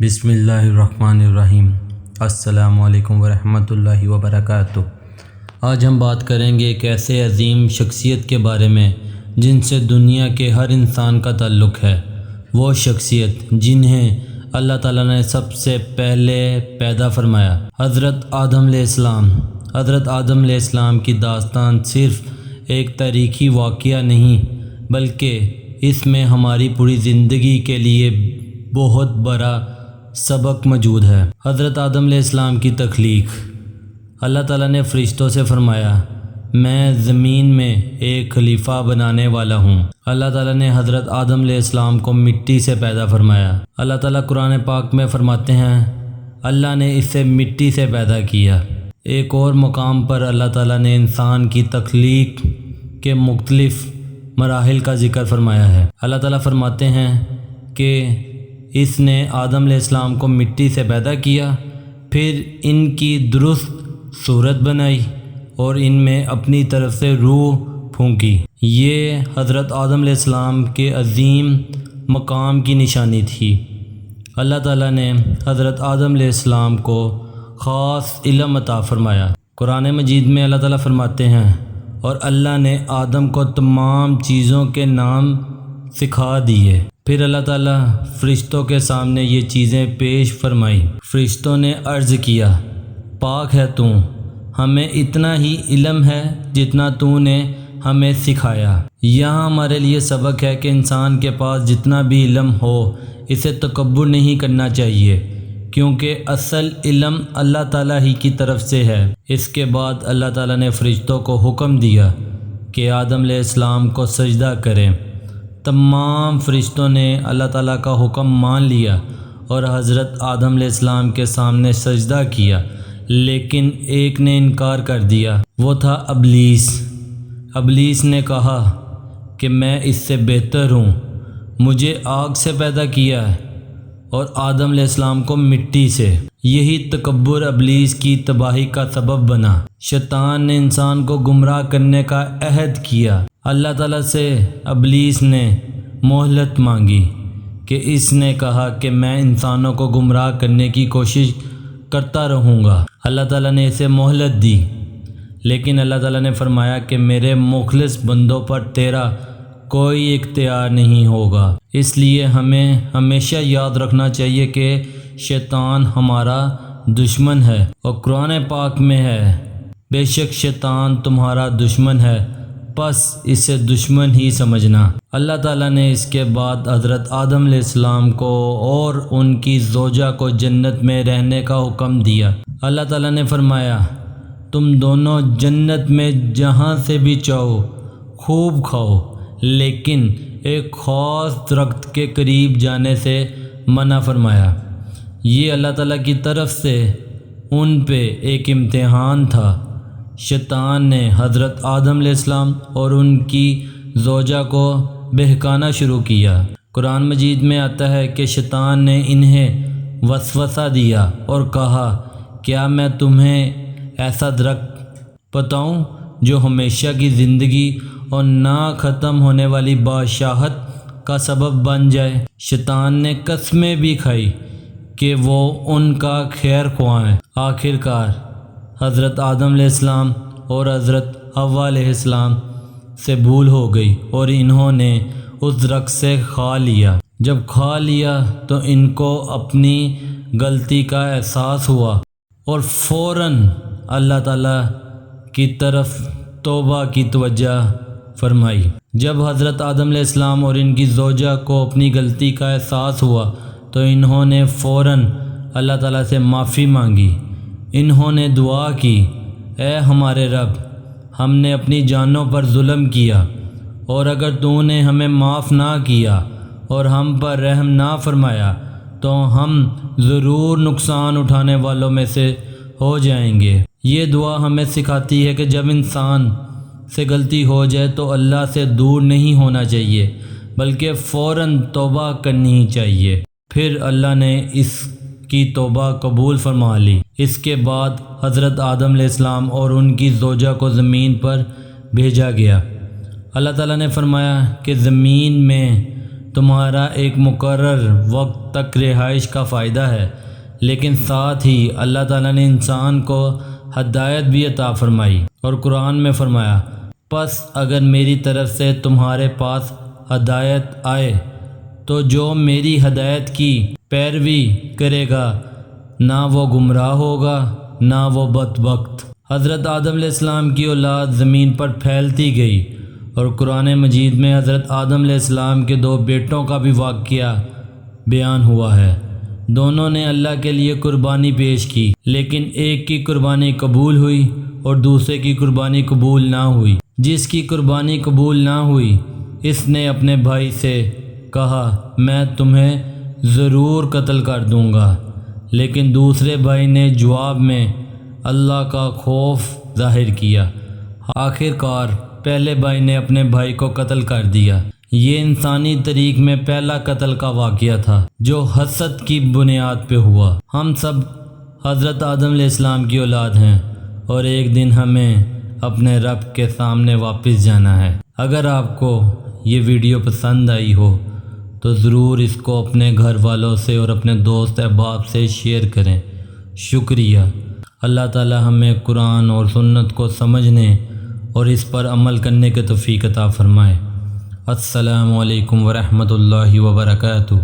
بسم اللہ الرحمن الرحیم۔ السلام علیکم ورحمۃ اللہ وبرکاتہ۔ آج ہم بات کریں گے ایک ایسے عظیم شخصیت کے بارے میں جن سے دنیا کے ہر انسان کا تعلق ہے۔ وہ شخصیت جنہیں اللہ تعالیٰ نے سب سے پہلے پیدا فرمایا، حضرت آدم علیہ السلام۔ حضرت آدم علیہ السلام کی داستان صرف ایک تاریخی واقعہ نہیں بلکہ اس میں ہماری پوری زندگی کے لیے بہت بڑا سبق موجود ہے۔ حضرت آدم علیہ السلام کی تخلیق۔ اللہ تعالیٰ نے فرشتوں سے فرمایا، میں زمین میں ایک خلیفہ بنانے والا ہوں۔ اللہ تعالیٰ نے حضرت آدم علیہ السلام کو مٹی سے پیدا فرمایا۔ اللہ تعالیٰ قرآن پاک میں فرماتے ہیں، اللہ نے اسے مٹی سے پیدا کیا۔ ایک اور مقام پر اللہ تعالیٰ نے انسان کی تخلیق کے مختلف مراحل کا ذکر فرمایا ہے۔ اللہ تعالیٰ فرماتے ہیں کہ اس نے آدم علیہ السلام کو مٹی سے پیدا کیا، پھر ان کی درست صورت بنائی اور ان میں اپنی طرف سے روح پھونکی۔ یہ حضرت آدم علیہ السلام کے عظیم مقام کی نشانی تھی۔ اللہ تعالیٰ نے حضرت آدم علیہ السلام کو خاص علم عطا فرمایا۔ قرآن مجید میں اللہ تعالیٰ فرماتے ہیں، اور اللہ نے آدم کو تمام چیزوں کے نام سکھا دیے۔ پھر اللہ تعالیٰ فرشتوں کے سامنے یہ چیزیں پیش فرمائی۔ فرشتوں نے عرض کیا، پاک ہے تو، ہمیں اتنا ہی علم ہے جتنا تو نے ہمیں سکھایا۔ یہاں ہمارے لیے سبق ہے کہ انسان کے پاس جتنا بھی علم ہو اسے تکبر نہیں کرنا چاہیے، کیونکہ اصل علم اللہ تعالیٰ ہی کی طرف سے ہے۔ اس کے بعد اللہ تعالیٰ نے فرشتوں کو حکم دیا کہ آدم علیہ السلام کو سجدہ کریں۔ تمام فرشتوں نے اللہ تعالیٰ کا حکم مان لیا اور حضرت آدم علیہ السلام کے سامنے سجدہ کیا، لیکن ایک نے انکار کر دیا، وہ تھا ابلیس۔ ابلیس نے کہا کہ میں اس سے بہتر ہوں، مجھے آگ سے پیدا کیا ہے اور آدم علیہ السلام کو مٹی سے۔ یہی تکبر ابلیس کی تباہی کا سبب بنا۔ شیطان نے انسان کو گمراہ کرنے کا عہد کیا۔ اللہ تعالیٰ سے ابلیس نے مہلت مانگی کہ اس نے کہا کہ میں انسانوں کو گمراہ کرنے کی کوشش کرتا رہوں گا۔ اللہ تعالیٰ نے اسے مہلت دی، لیکن اللہ تعالیٰ نے فرمایا کہ میرے مخلص بندوں پر تیرا کوئی اختیار نہیں ہوگا۔ اس لیے ہمیں ہمیشہ یاد رکھنا چاہیے کہ شیطان ہمارا دشمن ہے، اور قرآن پاک میں ہے، بے شک شیطان تمہارا دشمن ہے، پس اسے دشمن ہی سمجھنا۔ اللہ تعالیٰ نے اس کے بعد حضرت آدم علیہ السلام کو اور ان کی زوجہ کو جنت میں رہنے کا حکم دیا۔ اللہ تعالیٰ نے فرمایا، تم دونوں جنت میں جہاں سے بھی چاہو خوب کھاؤ، لیکن ایک خاص درخت کے قریب جانے سے منع فرمایا۔ یہ اللہ تعالیٰ کی طرف سے ان پہ ایک امتحان تھا۔ شیطان نے حضرت آدم علیہ السلام اور ان کی زوجہ کو بہکانا شروع کیا۔ قرآن مجید میں آتا ہے کہ شیطان نے انہیں وسوسہ دیا اور کہا، کیا میں تمہیں ایسا درخت بتاؤں جو ہمیشہ کی زندگی اور نہ ختم ہونے والی بادشاہت کا سبب بن جائے؟ شیطان نے قسمیں بھی کھائی کہ وہ ان کا خیر خواہ ہے۔ آخر کار حضرت آدم علیہ السلام اور حضرت حوا علیہ السلام سے بھول ہو گئی اور انہوں نے اس درخت سے کھا لیا۔ جب کھا لیا تو ان کو اپنی غلطی کا احساس ہوا اور فوراً اللہ تعالیٰ کی طرف توبہ کی توجہ فرمائی۔ جب حضرت آدم علیہ السلام اور ان کی زوجہ کو اپنی غلطی کا احساس ہوا تو انہوں نے فوراً اللہ تعالیٰ سے معافی مانگی۔ انہوں نے دعا کی، اے ہمارے رب، ہم نے اپنی جانوں پر ظلم کیا، اور اگر تو نے ہمیں معاف نہ کیا اور ہم پر رحم نہ فرمایا تو ہم ضرور نقصان اٹھانے والوں میں سے ہو جائیں گے۔ یہ دعا ہمیں سکھاتی ہے کہ جب انسان سے غلطی ہو جائے تو اللہ سے دور نہیں ہونا چاہیے بلکہ فوراً توبہ کرنی چاہیے۔ پھر اللہ نے اس کی توبہ قبول فرما لی۔ اس کے بعد حضرت آدم علیہ السلام اور ان کی زوجہ کو زمین پر بھیجا گیا۔ اللہ تعالیٰ نے فرمایا کہ زمین میں تمہارا ایک مقرر وقت تک رہائش کا فائدہ ہے، لیکن ساتھ ہی اللہ تعالیٰ نے انسان کو ہدایت بھی عطا فرمائی، اور قرآن میں فرمایا، پس اگر میری طرف سے تمہارے پاس ہدایت آئے تو جو میری ہدایت کی پیروی کرے گا نہ وہ گمراہ ہوگا نہ وہ بدبخت۔ حضرت آدم علیہ السلام کی اولاد زمین پر پھیلتی گئی، اور قرآن مجید میں حضرت آدم علیہ السلام کے 2 بیٹوں کا بھی واقعہ بیان ہوا ہے۔ دونوں نے اللہ کے لیے قربانی پیش کی، لیکن ایک کی قربانی قبول ہوئی اور دوسرے کی قربانی قبول نہ ہوئی۔ جس کی قربانی قبول نہ ہوئی اس نے اپنے بھائی سے کہا، میں تمہیں ضرور قتل کر دوں گا، لیکن دوسرے بھائی نے جواب میں اللہ کا خوف ظاہر کیا۔ آخر کار پہلے بھائی نے اپنے بھائی کو قتل کر دیا۔ یہ انسانی تاریخ میں پہلا قتل کا واقعہ تھا جو حسد کی بنیاد پہ ہوا۔ ہم سب حضرت آدم علیہ السلام کی اولاد ہیں، اور ایک دن ہمیں اپنے رب کے سامنے واپس جانا ہے۔ اگر آپ کو یہ ویڈیو پسند آئی ہو تو ضرور اس کو اپنے گھر والوں سے اور اپنے دوست احباب سے شیئر کریں۔ شکریہ۔ اللہ تعالی ہمیں قرآن اور سنت کو سمجھنے اور اس پر عمل کرنے کی توفیق عطا فرمائے۔ السلام علیکم ورحمۃ اللہ وبرکاتہ۔